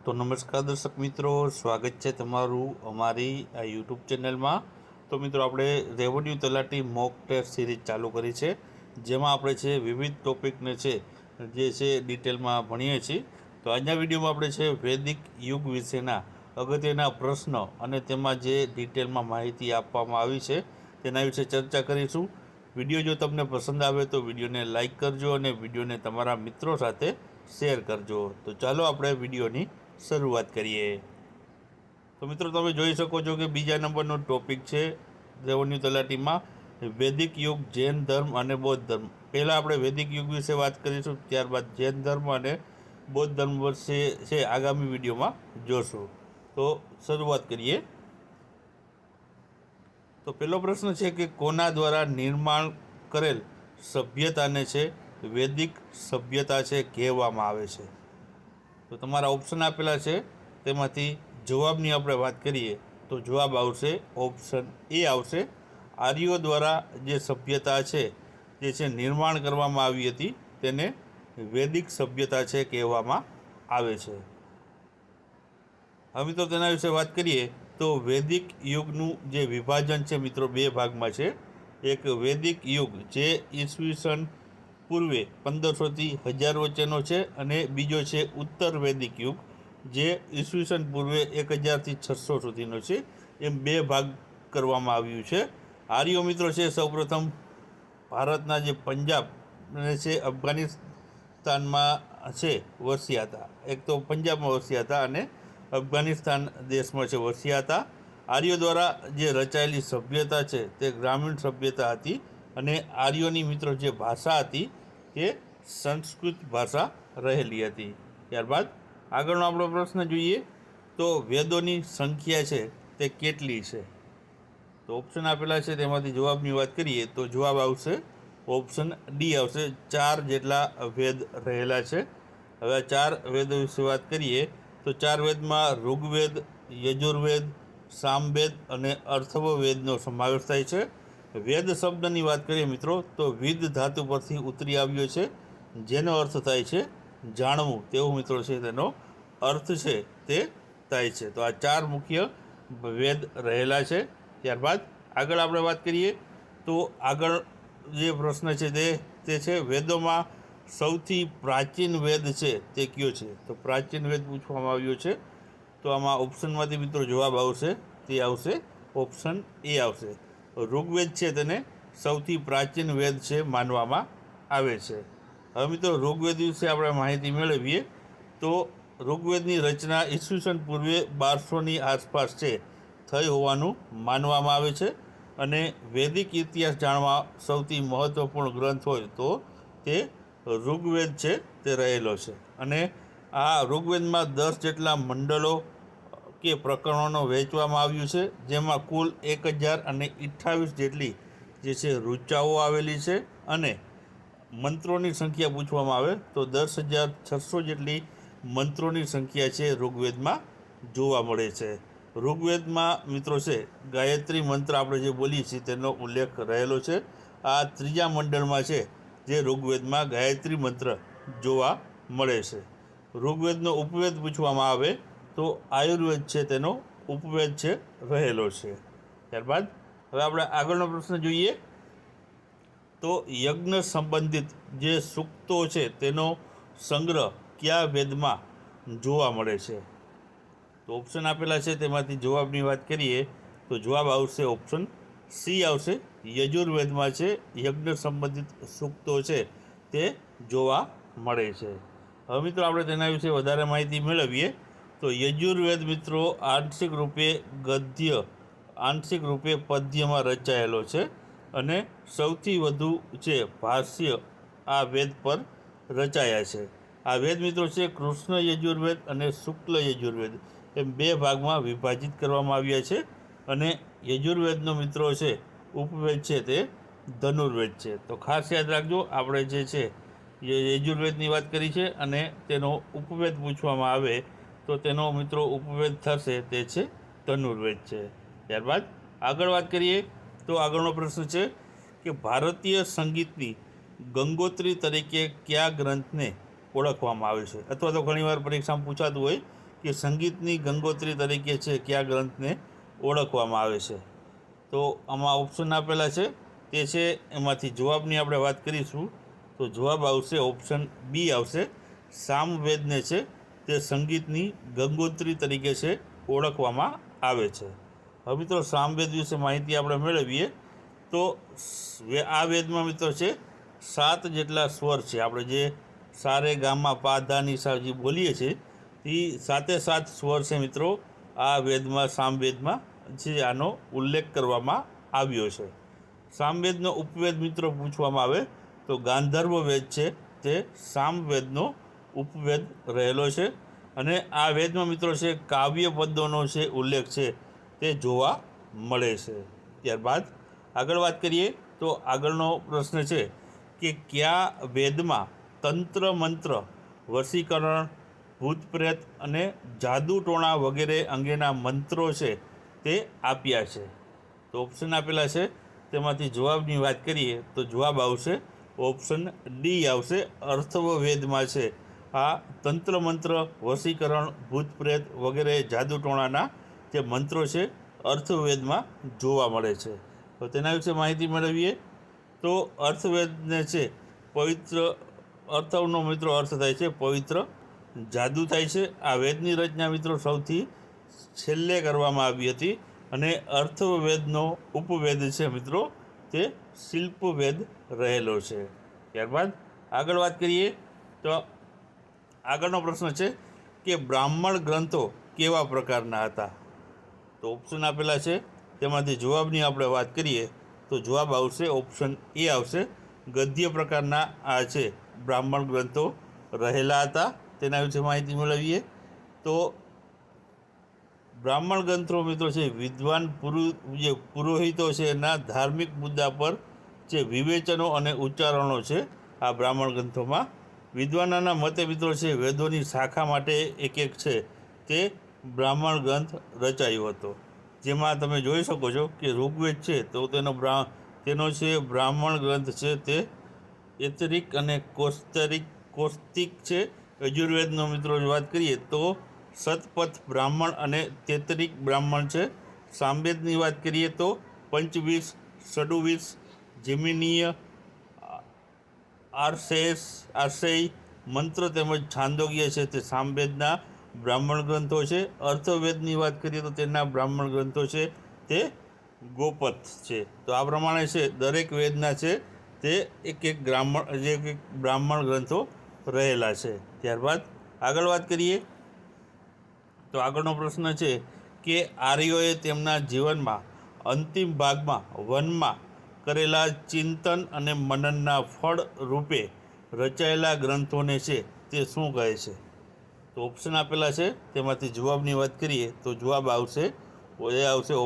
તો નમસ્કાર દર્શક મિત્રો, સ્વાગત છે તમારું અમારી આ યુટ્યુબ ચેનલમાં। તો મિત્રો આપણે રેવન્યુ તલાટી મોક ટેસ્ટ સિરીઝ ચાલુ કરી છે, જેમાં આપણે છે વિવિધ ટોપિકને છે જે છે ડિટેલમાં ભણીએ છીએ। તો આજના વિડીયોમાં આપણે છે વૈદિક યુગ વિશેના અગત્યના પ્રશ્ન અને તેમાં જે ડિટેલમાં માહિતી આપવામાં આવી છે તેના વિશે ચર્ચા કરીશું। વિડીયો જો તમને પસંદ આવે તો વિડીયોને લાઇક કરજો અને વિડીયોને તમારા મિત્રો સાથે શેર કરજો। તો ચાલો આપણે વિડીયોની શરૂઆત કરીએ। તો મિત્રો તમે જોઈ શકો છો કે બીજા નંબરનો ટોપિક છે રેવન્યુ તલાટીમાં વૈદિક યુગ, જૈન ધર્મ અને બૌદ્ધ ધર્મ। પહેલાં આપણે વૈદિક યુગ વિશે વાત કરીશું, ત્યારબાદ જૈન ધર્મ અને બૌદ્ધ ધર્મ વિશે છે આગામી વિડીયોમાં જોશું। તો શરૂઆત કરીએ। તો પહેલો પ્રશ્ન છે કે કોના દ્વારા નિર્માણ કરેલ સભ્યતાને છે વૈદિક સભ્યતા છે કહેવામાં આવે છે? તો તમારા ઓપ્શન આપેલા છે, તેમાંથી જવાબની આપણે વાત કરીએ તો જવાબ આવશે ઓપ્શન એ આવશે। આર્યો દ્વારા જે સભ્યતા છે જે છે નિર્માણ કરવામાં આવી હતી તેને વૈદિક સભ્યતા છે કહેવામાં આવે છે। હવે મિત્રો તેના વિશે વાત કરીએ તો વૈદિક યુગનું જે વિભાજન છે મિત્રો બે ભાગમાં છે। એક વૈદિક યુગ જે ઈસવીસન પૂર્વે 1500થી 1000 વચ્ચેનો છે, અને બીજો છે ઉત્તર વૈદિક યુગ જે ઈસવીસન પૂર્વે 1000થી 600 સુધીનો છે। એમ બે ભાગ કરવામાં આવ્યું છે। આર્યો મિત્રો છે સૌપ્રથમ ભારતના જે પંજાબ અને છે અફઘાનિસ્તાનમાં છે વસ્યા હતા। એક તો પંજાબમાં વસ્યા હતા અને અફઘાનિસ્તાન દેશમાં છે વસ્યા હતા। આર્યો દ્વારા જે રચાયેલી સભ્યતા છે તે ગ્રામીણ સભ્યતા હતી, અને આર્યોની મિત્રો જે ભાષા હતી તે સંસ્કૃત ભાષા રહેલી હતી। ત્યારબાદ આગળનો આપણો પ્રશ્ન જોઈએ તો વેદોની સંખ્યા છે તે કેટલી છે? તો ઓપ્શન આપેલા છે, તેમાંથી જવાબની વાત કરીએ તો જવાબ આવશે ઓપ્શન ડી આવશે, 4 જેટલા વેદ રહેલા છે। હવે આ 4 વેદો વિશે વાત કરીએ તો 4 વેદમાં ઋગ્વેદ, યજુર્વેદ, સામવેદ અને અથર્વવેદનો સમાવેશ થાય છે। વેદ શબ્દની વાત કરીએ મિત્રો તો વિદ ધાતુ પરથી ઉતરી આવ્યો છે, જેનો અર્થ થાય છે જાણવું, તેવું મિત્રો છે તેનો અર્થ છે તે થાય છે। તો આ 4 મુખ્ય વેદ રહેલા છે। ત્યારબાદ આગળ આપણે વાત કરીએ તો આગળ જે પ્રશ્ન છે તે છે વેદોમાં સૌથી પ્રાચીન વેદ છે તે કયો છે? તો પ્રાચીન વેદ પૂછવામાં આવ્યો છે। તો આમાં ઓપ્શનમાંથી મિત્રો જવાબ આવશે, તે આવશે ઓપ્શન એ આવશે। ઋગ્વેદ છે તેને સૌથી પ્રાચીન વેદ છે માનવામાં આવે છે। હવે મિત્રો ઋગ્વેદ વિશે આપણે માહિતી મેળવીએ તો ઋગ્વેદની રચના ઈસવીસન પૂર્વે 1200ની આસપાસ છે થઈ હોવાનું માનવામાં આવે છે, અને વૈદિક ઇતિહાસ જાણવા સૌથી મહત્ત્વપૂર્ણ ગ્રંથ હોય તો તે ઋગ્વેદ છે તે રહેલો છે। અને આ ઋગ્વેદમાં 10 જેટલા મંડળો કે પ્રકરણોનો વહેંચવામાં આવ્યું છે, જેમાં કુલ 1028 જેટલી જે છે ઋચાઓ આવેલી છે, અને મંત્રોની સંખ્યા પૂછવામાં આવે તો 10,600 જેટલી મંત્રોની સંખ્યા છે ઋગ્વેદમાં જોવા મળે છે। ઋગ્વેદમાં મિત્રો છે ગાયત્રી મંત્ર આપણે જે બોલીએ છીએ તેનો ઉલ્લેખ રહેલો છે। આ ત્રીજા મંડળમાં છે જે ઋગ્વેદમાં ગાયત્રી મંત્ર જોવા મળે છે। ઋગ્વેદનો ઉપવેદ પૂછવામાં આવે તો આયુર્વેદ છે તેનો ઉપવેદ છે રહેલો છે। ત્યારબાદ હવે આપણે આગળનો પ્રશ્ન જોઈએ તો યજ્ઞ સંબંધિત જે સૂક્તો છે તેનો સંગ્રહ કયા વેદમાં જોવા મળે છે? તો ઓપ્શન આપેલા છે, તેમાંથી જવાબની વાત કરીએ તો જવાબ આવશે ઓપ્શન સી આવશે, યજુર્વેદમાં છે યજ્ઞ સંબંધિત સૂક્તો છે તે જોવા મળે છે। હવે મિત્રો આપણે તેના વિશે વધારે માહિતી મેળવીએ તો યજુર્વેદ મિત્રો આંશિક રૂપે ગદ્ય, આંશિક રૂપે પદ્યમાં રચાયેલો છે, અને સૌથી વધુ છે ભાષ્ય આ વેદ પર રચાયા છે। આ વેદ મિત્રો છે કૃષ્ણ યજુર્વેદ અને શુક્લ યજુર્વેદ એમ બે ભાગમાં વિભાજિત કરવામાં આવ્યા છે, અને યજુર્વેદનો મિત્રો છે ઉપવેદ છે તે ધનુર્વેદ છે। તો ખાસ યાદ રાખજો, આપણે જે છે યજુર્વેદની વાત કરી છે અને તેનો ઉપવેદ પૂછવામાં આવે તો તેનો મિત્રો ઉપવેદ થશે તે છે ધનુર્વેદ છે। ત્યારબાદ આગળ વાત કરીએ તો આગળનો પ્રશ્ન છે કે ભારતીય સંગીતની ગંગોત્રી તરીકે કયા ગ્રંથને ઓળખવામાં આવે છે? અથવા તો ઘણીવાર પરીક્ષામાં પૂછાતું હોય કે સંગીતની ગંગોત્રી તરીકે છે કયા ગ્રંથને ઓળખવામાં આવે છે? તો આમાં ઓપ્શન આપેલા છે તે છે, એમાંથી જવાબની આપણે વાત કરીશું તો જવાબ આવશે ઓપ્શન બી આવશે, સામવેદને છે તે સંગીતની ગંગોત્રી તરીકે છે ઓળખવામાં આવે છે. હવે મિત્રો સામવેદ વિશે માહિતી આપણે મેળવીએ તો આ વેદમાં મિત્રો છે 7 જેટલા સ્વર છે. આપણે જે સારે ગામા પા ધા ની સા જે બોલીએ છીએ તે 7 સ્વર છે મિત્રો આ વેદમાં, સામવેદમાં છે આનો ઉલ્લેખ કરવામાં આવ્યો છે. સામવેદનો ઉપવેદ મિત્રો પૂછવામાં આવે તો ગાંધર્વ વેદ છે તે સામવેદનો ઉપવેદ રહેલો છે. અને આ વેદમાં મિત્રો છે કાવ્ય પદોનો છે ઉલ્લેખ છે તે જોવા મળે છે. ત્યારબાદ આગળ વાત કરીએ તો આગળનો પ્રશ્ન છે કે કયા વેદમાં તંત્ર મંત્ર, વશીકરણ, ભૂત પ્રેત અને જાદુ ટોણા વગેરે અંગેના મંત્રો છે તે આપ્યા છે? તો ઓપ્શન આપેલા છે તેમાંથી જવાબની વાત કરીએ તો જવાબ આવશે ઓપ્શન ડી આવશે, અથર્વવેદમાં છે આ તંત્ર મંત્ર, વશીકરણ, ભૂત પ્રેત વગેરે જાદુ ટોણાના જે મંત્રો છે અથર્વવેદમાં જોવા મળે છે. તો તેના વિશે માહિતી મેળવીએ તો અથર્વવેદને છે પવિત્ર, અથર્વનો મિત્રો અર્થ થાય છે પવિત્ર, જાદુ થાય છે. આ વેદની રચના મિત્રો સૌથી છેલ્લે કરવામાં આવી હતી અને અથર્વવેદનો ઉપવેદ છે મિત્રો તે શિલ્પવેદ રહેલો છે. ત્યારબાદ આગળ વાત કરીએ તો આગળનો પ્રશ્ન છે કે બ્રાહ્મણ ગ્રંથો કેવા પ્રકારના હતા? તો ઓપ્શન આપેલા છે તેમાંથી જવાબની આપણે વાત કરીએ તો જવાબ આવશે ઓપ્શન એ આવશે, ગદ્ય પ્રકારના આ છે બ્રાહ્મણ ગ્રંથો રહેલા હતા. તેના વિશે માહિતી મેળવીએ તો બ્રાહ્મણ ગ્રંથો મિત્રો છે વિદ્વાન જે પુરોહિતો છે એના ધાર્મિક મુદ્દા પર જે વિવેચનો અને ઉચ્ચારણો છે આ બ્રાહ્મણ ગ્રંથોમાં. વિદ્વાનોના મતે મિત્રો છે વેદોની શાખા માટે એક છે તે બ્રાહ્મણ ગ્રંથ રચાયો હતો. જેમાં તમે જોઈ શકો છો કે ઋગ્વેદ છે તો તેનો છે બ્રાહ્મણ ગ્રંથ છે તે એતરિક અને કૌસ્તિક છે. યજુર્વેદનો મિત્રો વાત કરીએ તો શતપથ બ્રાહ્મણ અને તેતરિક બ્રાહ્મણ છે. સામવેદની વાત કરીએ તો પંચવીસ, ષડુવીસ, જેમિનીય, આર્ષેય, મંત્ર તેમજ છાંદોગ્ય છે તે સામવેદના બ્રાહ્મણ ગ્રંથો છે. અથર્વવેદની વાત કરીએ તો તેના બ્રાહ્મણ ગ્રંથો છે તે ગોપથ છે. તો આ પ્રમાણે છે દરેક વેદના છે તે એક બ્રાહ્મણ ગ્રંથો રહેલા છે. ત્યારબાદ આગળ વાત કરીએ તો આગળનો પ્રશ્ન છે કે આર્યોએ તેમના જીવનમાં અંતિમ ભાગમાં વનમાં કરેલા ચિંતન અને મનનના ફળ રૂપે રચાયેલા ગ્રંથોને છે તે શું કહે છે? તો ઓપ્શન આપેલા છે તેમાંથી જવાબની વાત કરીએ તો જવાબ આવશે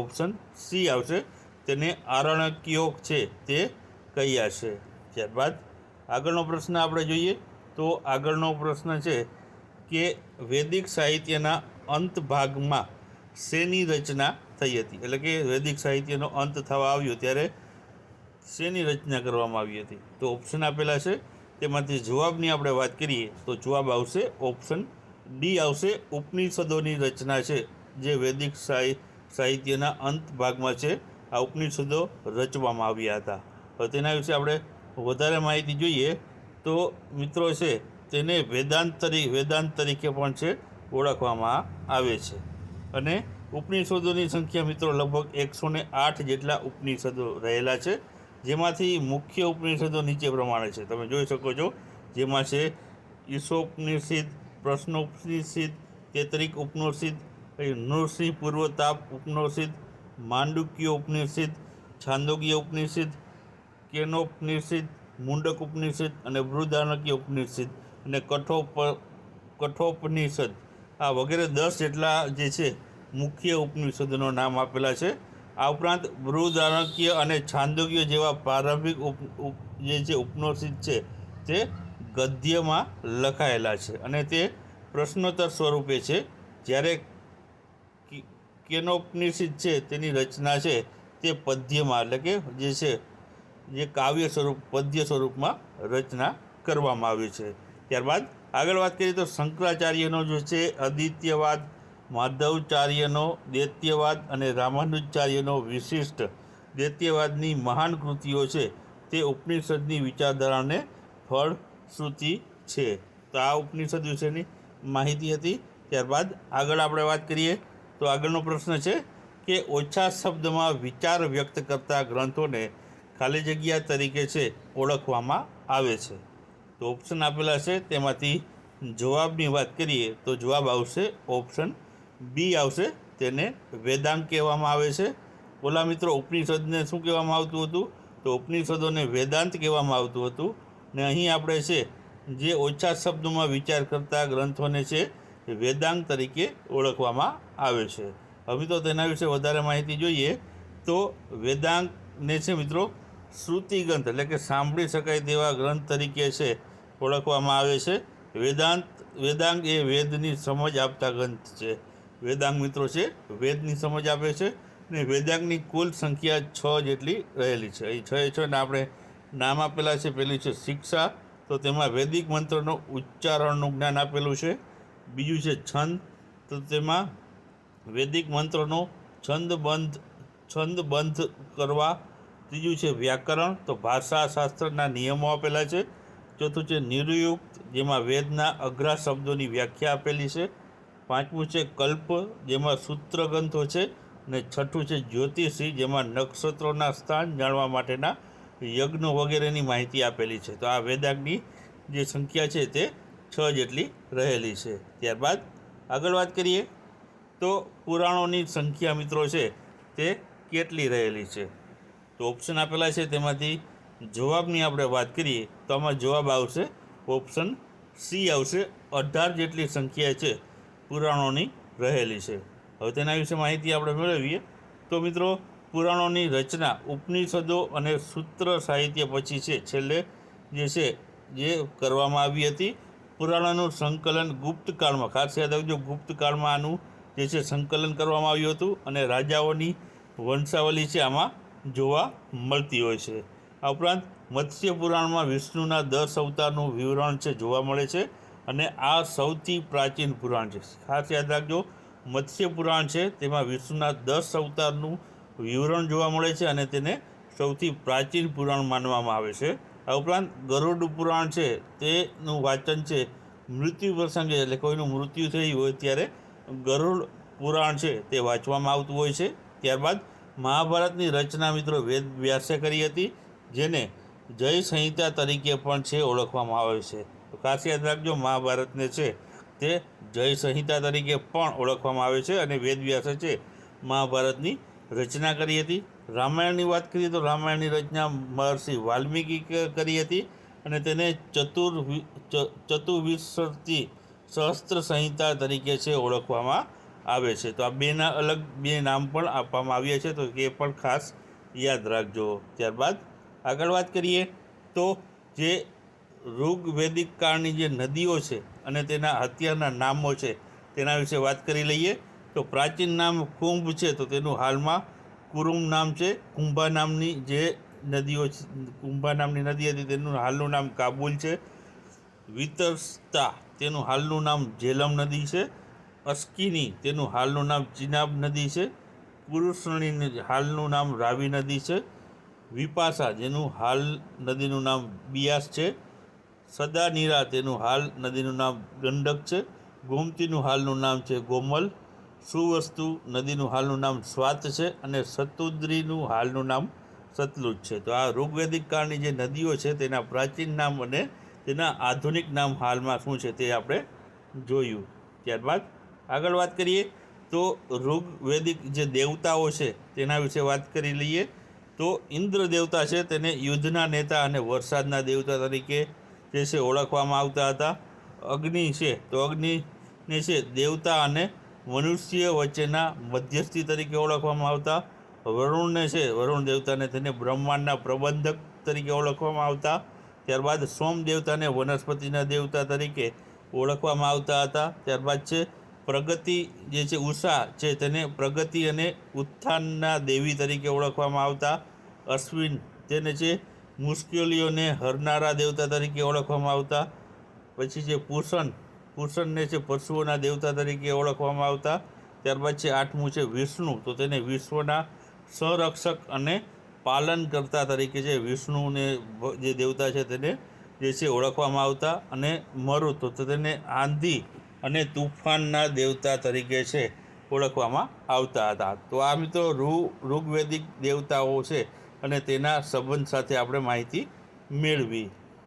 ઓપ્શન સી આવશે, તેને આરણ્યકો છે તે કયા છે? ત્યારબાદ આગળનો પ્રશ્ન આપણે જોઈએ તો આગળનો પ્રશ્ન છે કે વૈદિક સાહિત્યના અંત ભાગમાં શેની રચના થઈ હતી? એટલે કે વૈદિક સાહિત્યનો અંત થવા આવ્યો ત્યારે શેની રચના કરવામાં આવી હતી? તો ઓપ્શન આપેલા છે તેમાંથી જવાબની આપણે વાત કરીએ તો જવાબ આવશે ઓપ્શન ડી આવશે, ઉપનિષદોની રચના છે જે વૈદિક સાહિત્યના અંત ભાગમાં છે આ ઉપનિષદો રચવામાં આવ્યા હતા. હવે તેના વિશે આપણે વધારે માહિતી જોઈએ તો મિત્રો છે તેને વેદાંત તરીકે પણ છે ઓળખવામાં આવે છે. અને ઉપનિષદોની સંખ્યા મિત્રો લગભગ 108 જેટલા ઉપનિષદો રહેલા છે. જેમાંથી મુખ્ય ઉપનિષદો નીચે પ્રમાણે છે, તમે જોઈ શકો છો. જેમાં છે ઈશોપનિષદ, પ્રશ્નોપનિષદ, તૈત્તિરીય ઉપનિષદ, નૃસિંહ પૂર્વતાપ ઉપનિષદ, માંડુક્ય ઉપનિષદ, છાંદોગ્ય ઉપનિષદ, કેનોપનિષદ, મુંડક ઉપનિષદ અને બૃહદારણ્યક ઉપનિષદ અને કઠોપનિષદ આ વગેરે 10 જેટલા જે છે મુખ્ય ઉપનિષદોના નામ આપેલા છે. આ ઉપરાંત બૃહદારણ્યક અને છાંદોગ્ય જેવા પ્રારંભિક જે છે ઉપનિષદ છે તે ગદ્યમાં લખાયેલા છે અને તે પ્રશ્નોત્તર સ્વરૂપે છે. જ્યારે કેનોપનિષદ છે તેની રચના છે તે પદ્યમાં, એટલે કે જે કાવ્ય સ્વરૂપ પદ્ય સ્વરૂપમાં રચના કરવામાં આવી છે. ત્યારબાદ આગળ વાત કરીએ તો શંકરાચાર્યનો જે છે અદ્વિતીયવાદ, માધવચાર્યનો દ્વૈતીયવાદ અને રામાનુજાચાર્યનો વિશિષ્ટ દ્વૈતીયવાદની મહાન કૃતિઓ છે તે ઉપનિષદની વિચારધારાને ફળશ્રુતિ છે. તો આ ઉપનિષદ વિશેની માહિતી હતી. ત્યારબાદ આગળ આપણે વાત કરીએ તો આગળનો પ્રશ્ન છે કે ઓછા શબ્દમાં વિચાર વ્યક્ત કરતા ગ્રંથોને ખાલી જગ્યા તરીકે છે ઓળખવામાં આવે છે. તો ઓપ્શન આપેલા છે તેમાંથી જવાબની વાત કરીએ તો જવાબ આવશે ઓપ્શન બી આવશે, તેને વેદાંગ કહેવામાં આવે છે. ઓલા મિત્રો ઉપનિષદને શું કહેવામાં આવતું હતું? તો ઉપનિષદોને વેદાંત કહેવામાં આવતું હતું. ને અહીં આપણે છે જે ઓછા શબ્દોમાં વિચાર કરતા ગ્રંથોને છે વેદાંગ તરીકે ઓળખવામાં આવે છે. હવે તો તેના વિશે વધારે માહિતી જોઈએ તો વેદાંગને છે મિત્રો શ્રુતિગ્રંથ એટલે કે સાંભળી શકાય તેવા ગ્રંથ તરીકે છે ઓળખવામાં આવે છે. વેદાંગ એ વેદની સમજ આપતા ગ્રંથ છે. વેદાંગ મિત્રો છે વેદની સમજ આપે છે ને વેદાંગની કુલ સંખ્યા 6 જેટલી રહેલી છે. અહીં 6 ને આપણે નામ આપેલા છે. પહેલી છે શિક્ષા, તો તેમાં વૈદિક મંત્રનો ઉચ્ચારણનું જ્ઞાન આપેલું છે. બીજું છે છંદ, તો તેમાં વૈદિક મંત્રનો છંદબંધ કરવા. ત્રીજું છે વ્યાકરણ, તો ભાષા શાસ્ત્રના નિયમો આપેલા છે. ચોથું છે નિરુયુક્ત, જેમાં વેદના અઘરા શબ્દોની વ્યાખ્યા આપેલી છે. પાંચમું છે કલ્પ, જેમાં સૂત્રગ્રંથો છે. અને છઠ્ઠું છે જ્યોતિષી, જેમાં નક્ષત્રોના સ્થાન જાણવા માટેના યજ્ઞો વગેરેની માહિતી આપેલી છે. તો આ વેદાંગની જે સંખ્યા છે તે 6 જેટલી રહેલી છે. ત્યારબાદ આગળ વાત કરીએ તો પુરાણોની સંખ્યા મિત્રો છે તે કેટલી રહેલી છે? તો ઓપ્શન આપેલા છે તેમાંથી જવાબની આપણે વાત કરીએ તો આમાં જવાબ આવશે ઓપ્શન સી આવશે. 18 જેટલી સંખ્યા છે પુરાણોની રહેલી છે. હવે તેના વિશે માહિતી આપણે મેળવીએ તો મિત્રો પુરાણોની રચના ઉપનિષદો અને સૂત્ર સાહિત્ય પછી છે છેલ્લે જે કરવામાં આવી હતી. પુરાણોનું સંકલન ગુપ્તકાળમાં, ખાસ યાદ રાખજો, ગુપ્તકાળમાં આનું જે છે સંકલન કરવામાં આવ્યું હતું અને રાજાઓની વંશાવલી છે આમાં જોવા મળતી હોય છે. આ ઉપરાંત મત્સ્ય પુરાણમાં વિષ્ણુના 10 અવતારનું વિવરણ છે જોવા મળે છે અને આ સૌથી પ્રાચીન પુરાણ છે. ખાસ યાદ રાખજો, મત્સ્ય પુરાણ છે તેમાં વિષ્ણુના 10 અવતારનું વિવરણ જોવા મળે છે અને તેને સૌથી પ્રાચીન પુરાણ માનવામાં આવે છે. આ ઉપરાંત ગરુડ પુરાણ છે તેનું વાંચન છે મૃત્યુ પ્રસંગે, એટલે કોઈનું મૃત્યુ થયું હોય ત્યારે ગરુડ પુરાણ છે તે વાંચવામાં આવતું હોય છે. ત્યારબાદ મહાભારતની રચના મિત્રો વેદ વ્યાસે કરી હતી, જેને જય સંહિતા તરીકે પણ છે ઓળખવામાં આવે છે. તો ખાસ યાદ રાખજો, મહાભારતને છે તે જય સંહિતા તરીકે પણ ઓળખવામાં આવે છે અને વેદ વ્યાસે છે મહાભારતની રચના કરી હતી. રામાયણની વાત કરીએ તો રામાયણની રચના મહર્ષિ વાલ્મીકી કરી હતી અને તેને ચતુર્વિંશતિ સહસ્ત્ર સંહિતા તરીકે છે ઓળખવામાં આવે છે. તો આ બેના અલગ બે નામ પણ આપવામાં આવ્યા છે, તો એ પણ ખાસ યાદ રાખજો. ત્યારબાદ આગળ વાત કરીએ તો જે ઋગ્વેદિક કાળની જે નદીઓ છે અને તેના અત્યારના નામો છે તેના વિશે વાત કરી લઈએ. તો પ્રાચીન નામ કુંભ છે, તો તેનું હાલમાં કુરુમ નામ છે. કુંભા નામની જે નદીઓ કુંભા નામની નદી હતી તેનું હાલનું નામ કાબુલ છે. વિતરસ્તા તેનું હાલનું નામ ઝેલમ નદી છે. અસ્કિની તેનું હાલનું નામ ચિનાબ નદી છે. પુરુષણી હાલનું નામ રાવી નદી છે. વિપાસા જેનું હાલ નદીનું નામ બિયાસ છે. સદાનીરા તેનું હાલ નદીનું નામ ગંડક છે. ગોમતીનું હાલનું નામ છે ગોમલ. સુવસ્તુ નદીનું હાલનું નામ સ્વાત છે અને સતુદ્રીનું હાલનું નામ સતલુજ છે. તો આ ઋગ્વેદિક કાળની જે નદીઓ છે તેના પ્રાચીન નામ અને તેના આધુનિક નામ હાલમાં શું છે તે આપણે જોયું. ત્યારબાદ આગળ વાત કરીએ તો ઋગ્વેદિક જે દેવતાઓ છે તેના વિશે વાત કરી લઈએ. તો ઇન્દ્ર દેવતા છે તેને યુદ્ધના નેતા અને વરસાદના દેવતા તરીકે જે છે ઓળખવામાં આવતા હતા. અગ્નિ છે તો અગ્નિને છે દેવતા અને મનુષ્ય વચ્ચેના મધ્યસ્થી તરીકે ઓળખવામાં આવતા. વરુણને છે વરુણ દેવતાને તેને બ્રહ્માંડના પ્રબંધક તરીકે ઓળખવામાં આવતા. ત્યારબાદ સોમ દેવતાને વનસ્પતિના દેવતા તરીકે ઓળખવામાં આવતા હતા. ત્યારબાદ છે પ્રગતિ જે છે ઉષા છે તેને પ્રગતિ અને ઉત્થાનના દેવી તરીકે ઓળખવામાં આવતા. અશ્વિન તેને છે મુશ્કેલીઓને હરનારા દેવતા તરીકે ઓળખવામાં આવતા. પછી છે પૂષણને છે પશુઓના દેવતા તરીકે ઓળખવામાં આવતા. ત્યારબાદ છે 8મું છે વિષ્ણુ, તો તેને વિશ્વના સંરક્ષક અને પાલનકર્તા તરીકે છે વિષ્ણુને જે દેવતા છે તેને જે છે ઓળખવામાં આવતા. અને મરુત, તો તેને આંધી અને તુફાનના દેવતા તરીકે છે ઓળખવામાં આવતા હતા. તો આ મિત્રો ઋગ્વેદિક દેવતાઓ છે અને તેના સંબંધ સાથે આપણે માહિતી મેળવી.